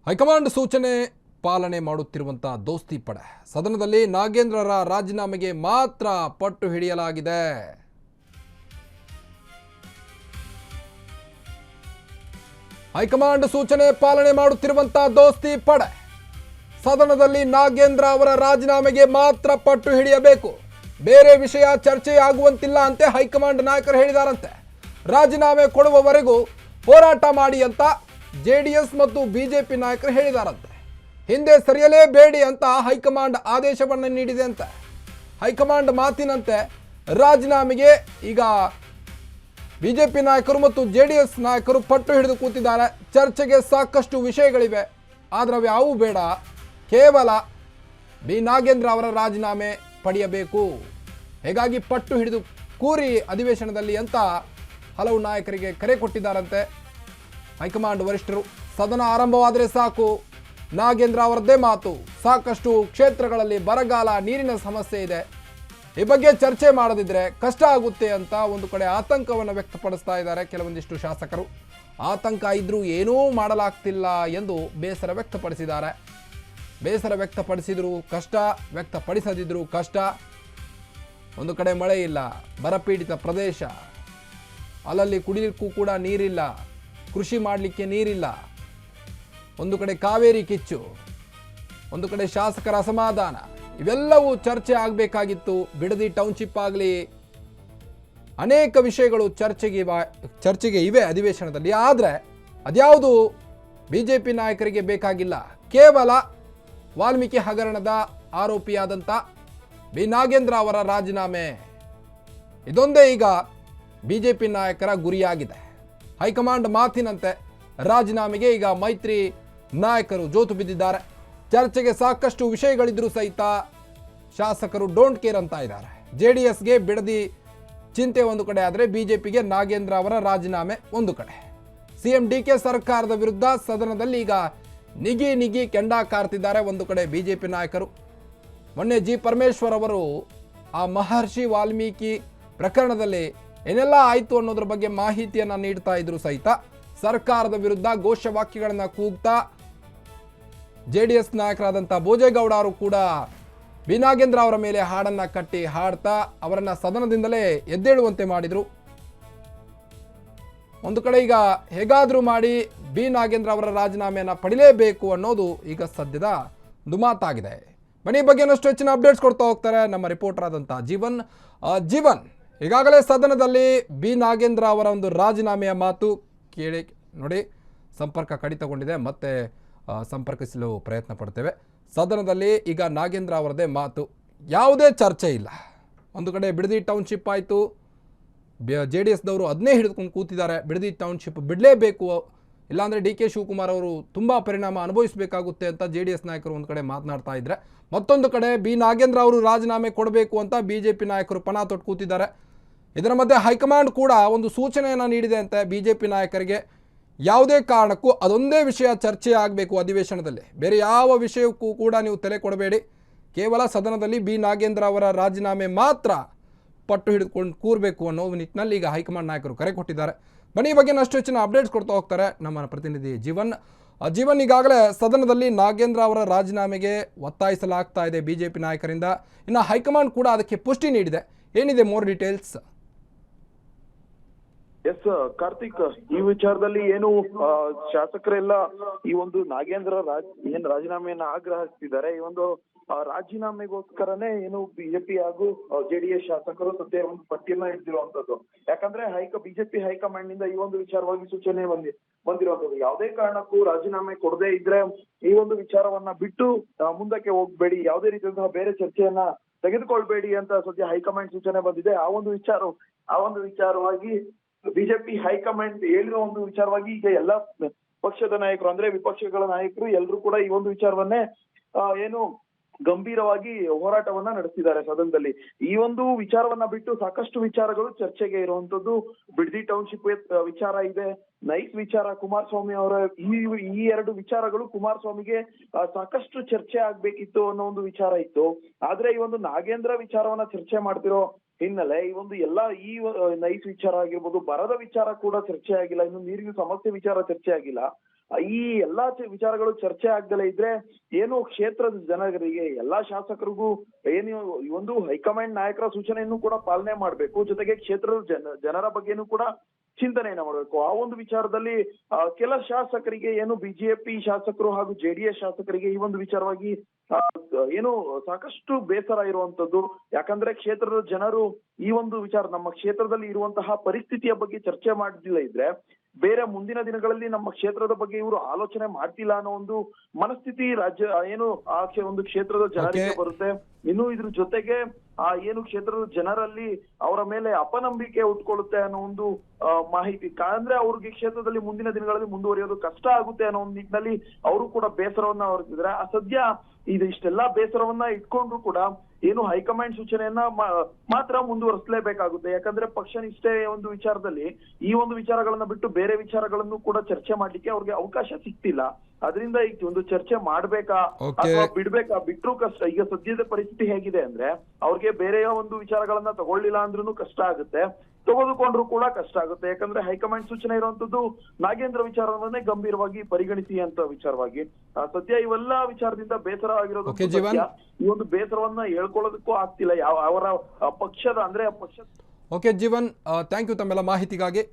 High command ಸೂಚನೆ ಪಾಲನೆ ಮಾಡುತ್ತಿರುವಂತಹ ದೋಸ್ತಿ ಪಡೆ ಸದನದಲ್ಲಿ ನಾಗೇಂದ್ರರ ರಾಜೀನಾಮೆಗೆ ಮಾತ್ರ ಪಟ್ಟು ಹಿಡಿಯಲಾಗಿದೆ. ಹೈಕಮಾಂಡ್ ಸೂಚನೆ ಪಾಲನೆ ಮಾಡುತ್ತಿರುವಂತಹ ದೋಸ್ತಿ ಪಡೆ ಸದನದಲ್ಲಿ ನಾಗೇಂದ್ರ ಅವರ ರಾಜೀನಾಮೆಗೆ ಮಾತ್ರ ಪಟ್ಟು ಹಿಡಿಯಬೇಕು, ಬೇರೆ ವಿಷಯ ಚರ್ಚೆ ಆಗುವಂತಿಲ್ಲ ಅಂತೆ ಹೈಕಮಾಂಡ್ ನಾಯಕರು ಹೇಳಿದಾರಂತೆ. ರಾಜೀನಾಮೆ ಕೊಡುವವರೆಗೂ ಹೋರಾಟ ಮಾಡಿ ಅಂತ ಜೆಡಿಎಸ್ ಮತ್ತು ಬಿಜೆಪಿ ನಾಯಕರು ಹೇಳಿದಾರಂತೆ. ಹಿಂದೆ ಸರಿಯಲೇಬೇಡಿ ಅಂತ ಹೈಕಮಾಂಡ್ ಆದೇಶವನ್ನು ನೀಡಿದೆ ಅಂತ. ಹೈಕಮಾಂಡ್ ಮಾತಿನಂತೆ ರಾಜೀನಾಮೆಗೆ ಈಗ ಬಿಜೆಪಿ ನಾಯಕರು ಮತ್ತು ಜೆಡಿಎಸ್ ನಾಯಕರು ಪಟ್ಟು ಹಿಡಿದು ಕೂತಿದ್ದಾರೆ. ಚರ್ಚೆಗೆ ಸಾಕಷ್ಟು ವಿಷಯಗಳಿವೆ, ಆದರೆ ಅವು ಬೇಡ, ಕೇವಲ ಬಿ ನಾಗೇಂದ್ರ ಅವರ ರಾಜೀನಾಮೆ ಪಡೆಯಬೇಕು. ಹೀಗಾಗಿ ಪಟ್ಟು ಹಿಡಿದು ಕೂರಿ ಅಧಿವೇಶನದಲ್ಲಿ ಅಂತ ಹಲವು ನಾಯಕರಿಗೆ ಕರೆ ಕೊಟ್ಟಿದ್ದಾರಂತೆ ಹೈಕಮಾಂಡ್ ವರಿಷ್ಠರು. ಸದನ ಆರಂಭವಾದರೆ ಸಾಕು, ನಾಗೇಂದ್ರ ಅವರದ್ದೇ ಮಾತು. ಸಾಕಷ್ಟು ಕ್ಷೇತ್ರಗಳಲ್ಲಿ ಬರಗಾಲ, ನೀರಿನ ಸಮಸ್ಯೆ ಇದೆ, ಈ ಬಗ್ಗೆ ಚರ್ಚೆ ಮಾಡದಿದ್ರೆ ಕಷ್ಟ ಆಗುತ್ತೆ ಅಂತ ಒಂದು ಕಡೆ ಆತಂಕವನ್ನು ವ್ಯಕ್ತಪಡಿಸ್ತಾ ಇದ್ದಾರೆ ಕೆಲವೊಂದಿಷ್ಟು ಶಾಸಕರು. ಆತಂಕ ಇದ್ರೂ ಏನೂ ಮಾಡಲಾಗ್ತಿಲ್ಲ ಎಂದು ಬೇಸರ ವ್ಯಕ್ತಪಡಿಸಿದ್ದಾರೆ. ಬೇಸರ ವ್ಯಕ್ತಪಡಿಸಿದ್ರು ಕಷ್ಟ, ವ್ಯಕ್ತಪಡಿಸದಿದ್ರು ಕಷ್ಟ. ಒಂದು ಕಡೆ ಮಳೆ ಇಲ್ಲ, ಬರಪೀಡಿತ ಪ್ರದೇಶ, ಅಲ್ಲಲ್ಲಿ ಕುಡಿಲಿಕ್ಕೂ ಕೂಡ ನೀರಿಲ್ಲ, ಕೃಷಿ ಮಾಡಲಿಕ್ಕೆ ನೀರಿಲ್ಲ. ಒಂದು ಕಡೆ ಕಾವೇರಿ ಕಿಚ್ಚು, ಒಂದು ಕಡೆ ಶಾಸಕರ ಅಸಮಾಧಾನ, ಇವೆಲ್ಲವೂ ಚರ್ಚೆ ಆಗಬೇಕಾಗಿತ್ತು. ಬಿಡದಿ ಟೌನ್ಶಿಪ್ ಆಗಲಿ, ಅನೇಕ ವಿಷಯಗಳು ಚರ್ಚೆಗೆ ಇವೆ ಅಧಿವೇಶನದಲ್ಲಿ. ಆದರೆ ಅದ್ಯಾವುದು ಬಿಜೆಪಿ ನಾಯಕರಿಗೆ ಬೇಕಾಗಿಲ್ಲ. ಕೇವಲ ವಾಲ್ಮೀಕಿ ಹಗರಣದ ಆರೋಪಿಯಾದಂಥ ಬಿ ನಾಗೇಂದ್ರ ಅವರ ರಾಜೀನಾಮೆ, ಇದೊಂದೇ ಈಗ ಬಿಜೆಪಿ ನಾಯಕರ ಗುರಿಯಾಗಿದೆ. ಹೈಕಮಾಂಡ್ ಮಾತಿನಂತೆ ರಾಜೀನಾಮೆಗೆ ಈಗ ಮೈತ್ರಿ ನಾಯಕರು ಜೋತು ಬಿದ್ದಿದ್ದಾರೆ. ಚರ್ಚೆಗೆ ಸಾಕಷ್ಟು ವಿಷಯಗಳಿದ್ರೂ ಸಹಿತ ಶಾಸಕರು ಡೋಂಟ್ ಕೇರ್ ಅಂತ ಇದ್ದಾರೆ. ಜೆಡಿಎಸ್ಗೆ ಬಿಡದಿ ಚಿಂತೆ ಒಂದು ಕಡೆ ಆದರೆ ಬಿಜೆಪಿಗೆ ನಾಗೇಂದ್ರ ಅವರ ರಾಜೀನಾಮೆ ಒಂದು ಕಡೆ. ಸಿಎಂ ಡಿಕೆ ಸರ್ಕಾರದ ವಿರುದ್ಧ ಸದನದಲ್ಲಿ ಈಗ ನಿಗಿ ಕೆಂಡ ಕಾರ್ತಿದ್ದಾರೆ ಒಂದು ಕಡೆ ಬಿಜೆಪಿ ನಾಯಕರು. ಮೊನ್ನೆ ಜಿ ಪರಮೇಶ್ವರ್ ಅವರು ಆ ಮಹರ್ಷಿ ವಾಲ್ಮೀಕಿ ಪ್ರಕರಣದಲ್ಲಿ ಏನೆಲ್ಲ ಆಯಿತು ಅನ್ನೋದ್ರ ಬಗ್ಗೆ ಮಾಹಿತಿಯನ್ನು ನೀಡ್ತಾ ಇದ್ರು ಸಹಿತ ಸರ್ಕಾರದ ವಿರುದ್ಧ ಘೋಷವಾಕ್ಯಗಳನ್ನು ಕೂಗ್ತಾ ಜೆಡಿಎಸ್ ನಾಯಕರಾದಂಥ ಭೋಜೇಗೌಡ ಅವರು ಕೂಡ ಬಿ ನಾಗೇಂದ್ರ ಅವರ ಮೇಲೆ ಹಾಡನ್ನು ಕಟ್ಟಿ ಹಾಡ್ತಾ ಅವರನ್ನು ಸದನದಿಂದಲೇ ಎದ್ದೇಳುವಂತೆ ಮಾಡಿದರು. ಒಂದು ಕಡೆ ಈಗ ಹೇಗಾದರೂ ಮಾಡಿ ಬಿ ನಾಗೇಂದ್ರ ಅವರ ರಾಜೀನಾಮೆಯನ್ನು ಪಡಿಲೇಬೇಕು ಅನ್ನೋದು ಈಗ ಸದ್ಯದ ದುಮಾತಾಗಿದೆ. ಬನ್ನಿ ಬಗ್ಗೆ ಇನ್ನಷ್ಟು ಹೆಚ್ಚಿನ ಅಪ್ಡೇಟ್ಸ್ ಕೊಡ್ತಾ ಹೋಗ್ತಾರೆ ನಮ್ಮ ರಿಪೋರ್ಟರ್ ಆದಂಥ ಜೀವನ್. ಈಗಾಗಲೇ ಸದನದಲ್ಲಿ ಬಿ ನಾಗೇಂದ್ರ ಅವರ ಒಂದು ರಾಜೀನಾಮೆಯ ಮಾತು ಕೇಳಿ ನೋಡಿ, ಸಂಪರ್ಕ ಕಡಿತಗೊಂಡಿದೆ, ಮತ್ತೆ ಸಂಪರ್ಕಿಸಲು ಪ್ರಯತ್ನ ಪಡ್ತೇವೆ. ಸದನದಲ್ಲಿ ಈಗ ನಾಗೇಂದ್ರ ಅವರದೇ ಮಾತು, ಯಾವುದೇ ಚರ್ಚೆ ಇಲ್ಲ. ಒಂದು ಕಡೆ ಬಿಡದಿ ಟೌನ್ಶಿಪ್ ಆಯಿತು, ಜೆಡಿಎಸ್ದವರು ಅದನ್ನೇ ಹಿಡಿದುಕೊಂಡು ಕೂತಿದ್ದಾರೆ. ಬಿಡದಿ ಟೌನ್ಶಿಪ್ ಬಿಡಲೇಬೇಕು, ಇಲ್ಲಾಂದರೆ ಡಿ ಕೆ ಶಿವಕುಮಾರ್ ಅವರು ತುಂಬ ಪರಿಣಾಮ ಅನುಭವಿಸಬೇಕಾಗುತ್ತೆ ಅಂತ ಜೆಡಿಎಸ್ ನಾಯಕರು ಒಂದು ಕಡೆ ಮಾತನಾಡ್ತಾ ಇದ್ದಾರೆ. ಮತ್ತೊಂದು ಕಡೆ ಬಿ ನಾಗೇಂದ್ರ ಅವರು ರಾಜೀನಾಮೆ ಕೊಡಬೇಕು ಅಂತ ಬಿಜೆಪಿ ನಾಯಕರು ಪಣ ತೊಟ್ಟು ಕೂತಿದ್ದಾರೆ. ಇದರ ಮಧ್ಯೆ ಹೈಕಮಾಂಡ್ ಕೂಡ ಒಂದು ಸೂಚನೆಯನ್ನು ನೀಡಿದೆ ಅಂತೆ ಬಿಜೆಪಿ ನಾಯಕರಿಗೆ. ಯಾವುದೇ ಕಾರಣಕ್ಕೂ ಅದೊಂದೇ ವಿಷಯ ಚರ್ಚೆ ಆಗಬೇಕು ಅಧಿವೇಶನದಲ್ಲಿ, ಬೇರೆ ಯಾವ ವಿಷಯಕ್ಕೂ ಕೂಡ ನೀವು ತಲೆ ಕೊಡಬೇಡಿ. ಕೇವಲ ಸದನದಲ್ಲಿ ಬಿ ನಾಗೇಂದ್ರ ಅವರ ರಾಜೀನಾಮೆ ಮಾತ್ರ ಪಟ್ಟು ಹಿಡಿದುಕೊಂಡು ಕೂರಬೇಕು ಅನ್ನೋ ನಿಟ್ಟಿನಲ್ಲಿ ಈಗ ಹೈಕಮಾಂಡ್ ನಾಯಕರು ಕರೆ ಕೊಟ್ಟಿದ್ದಾರೆ. ಬನ್ನಿ ಈ ಬಗ್ಗೆ ಅಷ್ಟು ಹೆಚ್ಚಿನ ಅಪ್ಡೇಟ್ಸ್ ಕೊಡ್ತಾ ಹೋಗ್ತಾರೆ ನಮ್ಮ ಪ್ರತಿನಿಧಿ ಜೀವನ್. ಈಗಾಗಲೇ ಸದನದಲ್ಲಿ ನಾಗೇಂದ್ರ ಅವರ ರಾಜೀನಾಮೆಗೆ ಒತ್ತಾಯಿಸಲಾಗ್ತಾ ಇದೆ ಬಿಜೆಪಿ ನಾಯಕರಿಂದ. ಇನ್ನು ಹೈಕಮಾಂಡ್ ಕೂಡ ಅದಕ್ಕೆ ಪುಷ್ಟಿ ನೀಡಿದೆ. ಏನಿದೆ ಮೋರ್ ಡೀಟೇಲ್ಸ್? ಎಸ್ ಕಾರ್ತಿಕ್, ಈ ವಿಚಾರದಲ್ಲಿ ಏನು ಶಾಸಕರೆಲ್ಲ ಈ ಒಂದು ನಾಗೇಂದ್ರ ರಾಜೀನಾಮೆಯನ್ನ ಆಗ್ರಹಿಸ್ತಿದ್ದಾರೆ. ಈ ಒಂದು ರಾಜೀನಾಮೆಗೋಸ್ಕರನೇ ಏನು ಬಿಜೆಪಿ ಹಾಗೂ ಜೆಡಿಎಸ್ ಶಾಸಕರು ಸದ್ಯ ಒಂದು ಪಟ್ಟಿಯನ್ನ ಇಟ್ಟಿರುವಂತದ್ದು. ಯಾಕಂದ್ರೆ ಬಿಜೆಪಿ ಹೈಕಮಾಂಡ್ ನಿಂದ ಈ ಒಂದು ವಿಚಾರವಾಗಿ ಸೂಚನೆ ಬಂದಿರುವಂತದ್ದು. ಯಾವುದೇ ಕಾರಣಕ್ಕೂ ರಾಜೀನಾಮೆ ಕೊಡದೇ ಇದ್ರೆ ಈ ಒಂದು ವಿಚಾರವನ್ನ ಬಿಟ್ಟು ಮುಂದಕ್ಕೆ ಹೋಗ್ಬೇಡಿ, ಯಾವುದೇ ರೀತಿಯಂತಹ ಬೇರೆ ಚರ್ಚೆಯನ್ನ ತೆಗೆದುಕೊಳ್ಬೇಡಿ ಅಂತ ಸದ್ಯ ಹೈಕಮಾಂಡ್ ಸೂಚನೆ ಬಂದಿದೆ. ಆ ಒಂದು ವಿಚಾರವಾಗಿ ಬಿಜೆಪಿ ಹೈಕಮಾಂಡ್ ಹೇಳಿರೋ ಒಂದು ವಿಚಾರವಾಗಿ ಈಗ ಎಲ್ಲಾ ಪಕ್ಷದ ನಾಯಕರು ಅಂದ್ರೆ ವಿಪಕ್ಷಗಳ ನಾಯಕರು ಎಲ್ಲರೂ ಕೂಡ ಈ ಒಂದು ವಿಚಾರವನ್ನೇ ಏನು ಗಂಭೀರವಾಗಿ ಹೋರಾಟವನ್ನ ನಡೆಸಿದ್ದಾರೆ ಈ ಒಂದು ವಿಚಾರವನ್ನ ಬಿಟ್ಟು ಸಾಕಷ್ಟು ವಿಚಾರಗಳು ಚರ್ಚೆಗೆ ಇರುವಂತದ್ದು. ಬಿಡದಿ ಟೌನ್ಶಿಪ್ ವಿಚಾರ ಇದೆ, ನೈಸ್ ವಿಚಾರ, ಕುಮಾರಸ್ವಾಮಿ ಅವರ ಈ ಎರಡು ವಿಚಾರಗಳು ಕುಮಾರಸ್ವಾಮಿಗೆ ಸಾಕಷ್ಟು ಚರ್ಚೆ ಆಗ್ಬೇಕಿತ್ತು ಅನ್ನೋ ಒಂದು ವಿಚಾರ ಇತ್ತು. ಆದ್ರೆ ಈ ಒಂದು ನಾಗೇಂದ್ರ ವಿಚಾರವನ್ನ ಚರ್ಚೆ ಮಾಡ್ತಿರೋ ಹಿನ್ನೆಲೆ ಈ ಒಂದು ಎಲ್ಲಾ ಈ ನೈಸ್ ವಿಚಾರ ಆಗಿರ್ಬೋದು, ಬರದ ವಿಚಾರ ಕೂಡ ಚರ್ಚೆ ಆಗಿಲ್ಲ, ಇನ್ನು ನೀರಿನ ಸಮಸ್ಯೆ ವಿಚಾರ ಚರ್ಚೆ ಆಗಿಲ್ಲ. ಈ ಎಲ್ಲಾ ವಿಚಾರಗಳು ಚರ್ಚೆ ಆಗ್ದಲೇ ಇದ್ರೆ ಏನು ಕ್ಷೇತ್ರದ ಜನರಿಗೆ ಎಲ್ಲಾ ಶಾಸಕರಿಗೂ ಏನು ಈ ಒಂದು ಹೈಕಮಾಂಡ್ ನಾಯಕರ ಸೂಚನೆಯನ್ನು ಕೂಡ ಪಾಲನೆ ಮಾಡ್ಬೇಕು, ಜೊತೆಗೆ ಕ್ಷೇತ್ರದ ಜನರ ಬಗ್ಗೆನೂ ಕೂಡ ಚಿಂತನೆಯನ್ನ ಮಾಡಬೇಕು. ಆ ಒಂದು ವಿಚಾರದಲ್ಲಿ ಕೆಲ ಶಾಸಕರಿಗೆ ಏನು ಬಿಜೆಪಿ ಶಾಸಕರು ಹಾಗೂ ಜೆಡಿಎಸ್ ಶಾಸಕರಿಗೆ ಈ ಒಂದು ವಿಚಾರವಾಗಿ ಏನು ಸಾಕಷ್ಟು ಬೇಸರ ಇರುವಂತದ್ದು. ಯಾಕಂದ್ರೆ ಕ್ಷೇತ್ರದ ಜನರು ಈ ಒಂದು ವಿಚಾರ ನಮ್ಮ ಕ್ಷೇತ್ರದಲ್ಲಿ ಇರುವಂತಹ ಪರಿಸ್ಥಿತಿಯ ಬಗ್ಗೆ ಚರ್ಚೆ ಮಾಡಲಿಲ್ಲ ಇದ್ರೆ ಬೇರೆ ಮುಂದಿನ ದಿನಗಳಲ್ಲಿ ನಮ್ಮ ಕ್ಷೇತ್ರದ ಬಗ್ಗೆ ಇವರು ಆಲೋಚನೆ ಮಾಡ್ತಿಲ್ಲ ಅನ್ನೋ ಒಂದು ಮನಸ್ಥಿತಿ ರಾಜ್ಯ ಏನು ಆ ಒಂದು ಕ್ಷೇತ್ರದ ಜನರಿಗೆ ಬರುತ್ತೆ. ಇನ್ನು ಇದ್ರ ಜೊತೆಗೆ ಏನು ಕ್ಷೇತ್ರದ ಜನರಲ್ಲಿ ಅವರ ಮೇಲೆ ಅಪನಂಬಿಕೆ ಉಟ್ಕೊಳ್ಳುತ್ತೆ ಅನ್ನೋ ಒಂದು ಮಾಹಿತಿ. ಅಂದ್ರೆ ಅವ್ರಿಗೆ ಕ್ಷೇತ್ರದಲ್ಲಿ ಮುಂದಿನ ದಿನಗಳಲ್ಲಿ ಮುಂದುವರಿಯೋದು ಕಷ್ಟ ಆಗುತ್ತೆ ಅನ್ನೋ ಒಂದು ನಿಟ್ಟಿನಲ್ಲಿ ಅವರು ಕೂಡ ಬೇಸರವನ್ನ ಹೊರತಿದ್ರೆ ಸದ್ಯ ಇಷ್ಟೆಲ್ಲಾ ಬೇಸರವನ್ನ ಇಟ್ಕೊಂಡ್ರು ಕೂಡ ಏನು ಹೈಕಮಾಂಡ್ ಸೂಚನೆಯನ್ನ ಮಾತ್ರ ಮುಂದುವರಿಸಲೇಬೇಕಾಗುತ್ತೆ. ಯಾಕಂದ್ರೆ ಪಕ್ಷ ನಿಷ್ಠೆ ಒಂದು ವಿಚಾರದಲ್ಲಿ ಈ ಒಂದು ವಿಚಾರಗಳನ್ನ ಬಿಟ್ಟು ಬೇರೆ ವಿಚಾರಗಳನ್ನು ಕೂಡ ಚರ್ಚೆ ಮಾಡ್ಲಿಕ್ಕೆ ಅವ್ರಿಗೆ ಅವಕಾಶ ಸಿಗ್ತಿಲ್ಲ. ಅದರಿಂದ ಈಗ ಒಂದು ಚರ್ಚೆ ಮಾಡ್ಬೇಕಾ ಅಥವಾ ಬಿಡ್ಬೇಕಾ, ಬಿಟ್ರು ಕಷ್ಟ. ಈಗ ಸದ್ಯದ ಪರಿಸ್ಥಿತಿ ಹೇಗಿದೆ ಅಂದ್ರೆ ಅವ್ರಿಗೆ ಬೇರೆ ಒಂದು ವಿಚಾರಗಳನ್ನ ತಗೊಳ್ಳಿಲ್ಲ ಅಂದ್ರೂ ಕಷ್ಟ ಆಗುತ್ತೆ, ತೆಗೆದುಕೊಂಡ್ರು ಕೂಡ ಕಷ್ಟ ಆಗುತ್ತೆ. ಯಾಕಂದ್ರೆ ಹೈಕಮಾಂಡ್ ಸೂಚನೆ ಇರುವಂತದ್ದು ನಾಗೇಂದ್ರ ವಿಚಾರವನ್ನೇ ಗಂಭೀರವಾಗಿ ಪರಿಗಣಿಸಿ ಅಂತ ವಿಚಾರವಾಗಿ ಸದ್ಯ ಇವೆಲ್ಲ ವಿಚಾರದಿಂದ ಬೇಸರ ಆಗಿರೋದು. ಈ ಒಂದು ಬೇಸರವನ್ನ ಹೇಳ್ಕೊಳ್ಳೋದಕ್ಕೂ ಆಗ್ತಿಲ್ಲ ಅವರ ಪಕ್ಷದ ಅಂದ್ರೆ ಪಕ್ಷ. ಓಕೆ ಜೀವನ್, ಥ್ಯಾಂಕ್ ಯು ತಮ್ಮೆಲ್ಲ ಮಾಹಿತಿಗಾಗಿ.